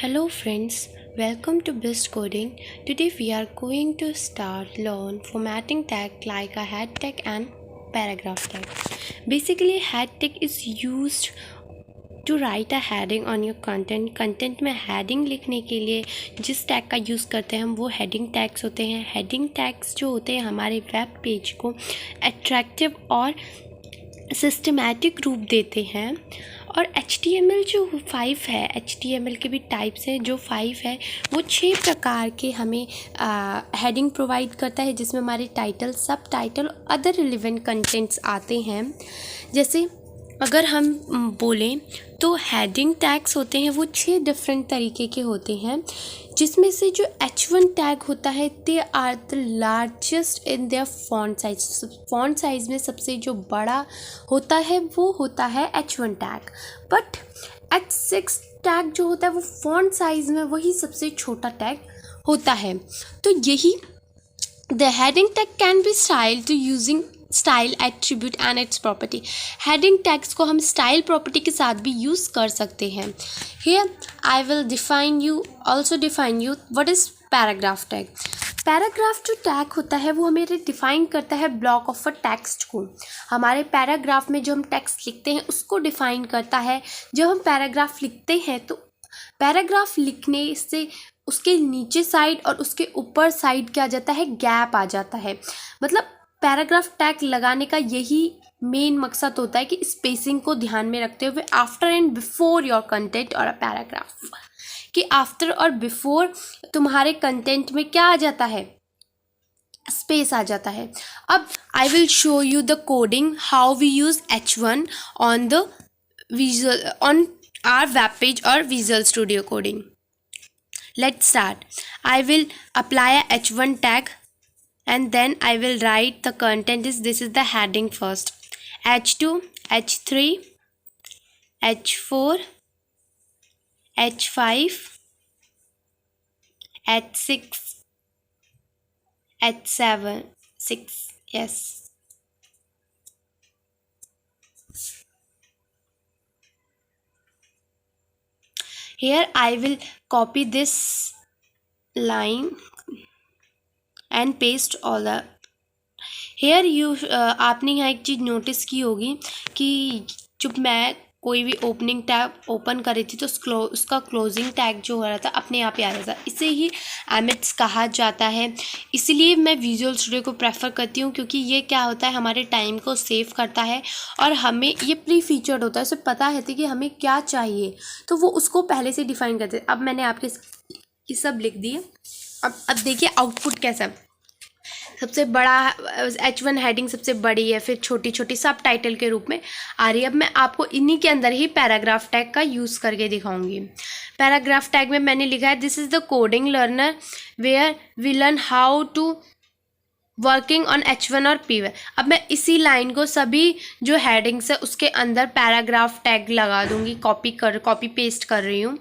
Hello friends, welcome to Best Coding. Today we are going to start learn formatting tag like a head tag and paragraph tag. Basically head tag is used to write a heading on your content. Content में heading लिखने के लिए जिस tag का use करते हैं हम वो हेडिंग टैग्स होते हैं. हेडिंग टैग्स जो होते हैं हमारे वेब पेज को अट्रैक्टिव और सिस्टमैटिक रूप देते हैं. और HTML जो 5 है, HTML के भी टाइप्स हैं. जो 5 है वो 6 प्रकार के हमें हेडिंग प्रोवाइड करता है, जिसमें हमारे टाइटल, सब टाइटल, अदर रिलेवेंट कंटेंट्स आते हैं. जैसे अगर हम बोलें तो हेडिंग टैग्स होते हैं वो 6 डिफरेंट तरीके के होते हैं, जिसमें से जो H1 टैग होता है they are the largest in there font size. Font size में सबसे जो बड़ा होता है वो होता है H1 tag. But H6 tag जो होता है वो फॉन्ट साइज में वही सबसे छोटा टैग होता है. तो यही the heading tag can be styled to using style attribute and its property. Heading tags को हम स्टाइल प्रॉपर्टी के साथ भी यूज़ कर सकते हैं. Here I will define you what is paragraph tag. Paragraph जो टैग होता है वो हमें डिफाइन करता है ब्लॉक ऑफ अ टेक्स्ट को. हमारे पैराग्राफ में जो हम टेक्स्ट लिखते हैं उसको डिफाइन करता है. जब हम पैराग्राफ लिखते हैं तो पैराग्राफ लिखने से उसके नीचे साइड और उसके ऊपर साइड क्या आ जाता है, गैप आ जाता है. मतलब पैराग्राफ टैग लगाने का यही मेन मकसद होता है कि स्पेसिंग को ध्यान में रखते हुए after and before your content और अ पैराग्राफ, कि आफ्टर और बिफोर तुम्हारे कंटेंट में क्या आ जाता है, स्पेस आ जाता है. अब I will show you the coding how we use H1 on the visual on our web page और visual studio coding. Let's start. I will apply a H1 tag and then I will write the content this is the heading first. H2, H3, H4, H5, H6, H7, 6, yes. Here I will copy this line and paste all the. Here you आपने यहाँ एक चीज़ notice की होगी कि जब मैं कोई भी ओपनिंग टैब ओपन कर रही थी तो उसका क्लोजिंग टैग जो हो रहा था अपने आप ही आ रहा था. इसे ही एमिट्स कहा जाता है. इसीलिए मैं विजुअल स्टूडियो को प्रेफर करती हूँ, क्योंकि ये क्या होता है हमारे टाइम को सेव करता है और हमें ये प्री फीचर्ड होता है. उसे पता है कि हमें क्या चाहिए तो वो उसको पहले से डिफाइन करते हैं. अब मैंने आपके ये सब लिख दिए. अब देखिए आउटपुट कैसा है. सबसे बड़ा H1 हेडिंग सबसे बड़ी है, फिर छोटी छोटी सब टाइटल के रूप में आ रही है. अब मैं आपको इन्हीं के अंदर ही पैराग्राफ टैग का यूज़ करके दिखाऊंगी. पैराग्राफ टैग में मैंने लिखा है this is the coding learner where we learn how to working on H1 और P1. अब मैं इसी लाइन को सभी जो हेडिंग्स है उसके अंदर पैराग्राफ टैग लगा दूंगी. कॉपी पेस्ट कर रही हूँ,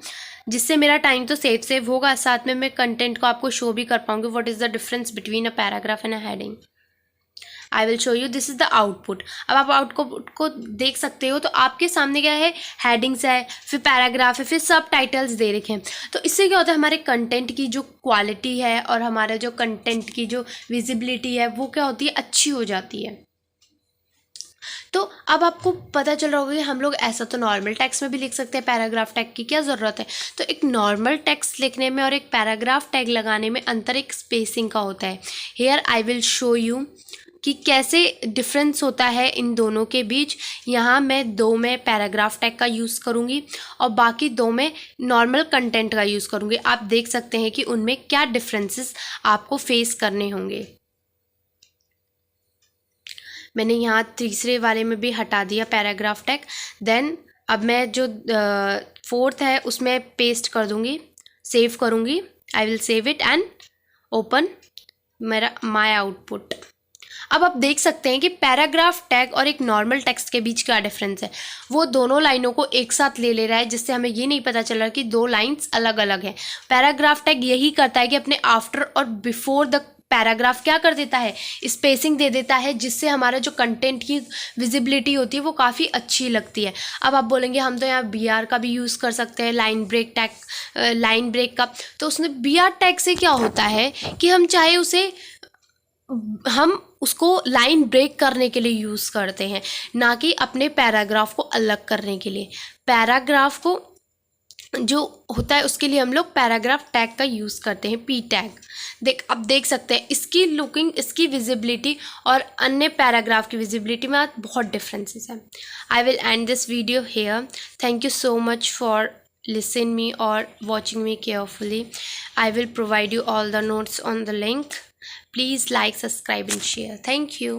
जिससे मेरा टाइम तो सेव होगा, साथ में मैं कंटेंट को आपको शो भी कर पाऊंगी. What is the difference between a paragraph and a heading. I will show you this is the output. अब आप आउटपुट को देख सकते हो. तो आपके सामने क्या है, हेडिंग्स है, फिर पैराग्राफ है, फिर सब टाइटल्स दे रखे हैं. तो इससे क्या होता है हमारे कंटेंट की जो क्वालिटी है और हमारे जो कंटेंट की जो विजिबिलिटी है वो क्या होती है, अच्छी हो जाती है. तो अब आपको पता चल रहा होगा कि हम लोग ऐसा तो नॉर्मल टेक्स्ट में भी लिख सकते हैं. पैराग्राफ टैग की क्या ज़रूरत है. तो एक नॉर्मल टेक्स्ट लिखने में और एक पैराग्राफ टैग लगाने में अंतर एक स्पेसिंग का होता है. Here I will show you कि कैसे डिफरेंस होता है इन दोनों के बीच. यहाँ मैं 2 में पैराग्राफ टैग का यूज़ करूँगी और बाकी 2 में नॉर्मल कंटेंट का यूज़ करूँगी. आप देख सकते हैं कि उनमें क्या डिफरेंसेस आपको फेस करने होंगे. मैंने यहाँ तीसरे वाले में भी हटा दिया पैराग्राफ टैग. देन अब मैं जो 4th है उसमें पेस्ट कर दूँगी, सेव करूँगी. I will save it and open मेरा माय आउटपुट. अब आप देख सकते हैं कि पैराग्राफ टैग और एक नॉर्मल टेक्स्ट के बीच क्या डिफरेंस है. वो दोनों लाइनों को एक साथ ले रहा है, जिससे हमें ये नहीं पता चल रहा कि 2 लाइन्स अलग अलग हैं. पैराग्राफ टैग यही करता है कि अपने आफ्टर और बिफोर द पैराग्राफ क्या कर देता है, स्पेसिंग दे देता है, जिससे हमारा जो कंटेंट की विजिबिलिटी होती है वो काफ़ी अच्छी लगती है। अब आप बोलेंगे हम तो यहाँ BR का भी यूज़ कर सकते हैं, line break tag, line break का। तो उसने BR टैग से क्या होता है कि हम चाहे उसे हम उसको लाइन ब्रेक करने के लिए यूज़ करते हैं, ना कि अपने पैराग्राफ को अलग करने के लिए। पैराग्राफ को जो होता है उसके लिए हम लोग पैराग्राफ टैग का यूज़ करते हैं, P टैग। अब देख सकते हैं इसकी लुकिंग, इसकी विजिबिलिटी और अन्य पैराग्राफ की विजिबिलिटी में बहुत डिफरेंसेस हैं। I will and this video hair. Thank you so much for listen me or watching me carefully. I will provide you all the notes on the link. Please like, subscribe and share. Thank you.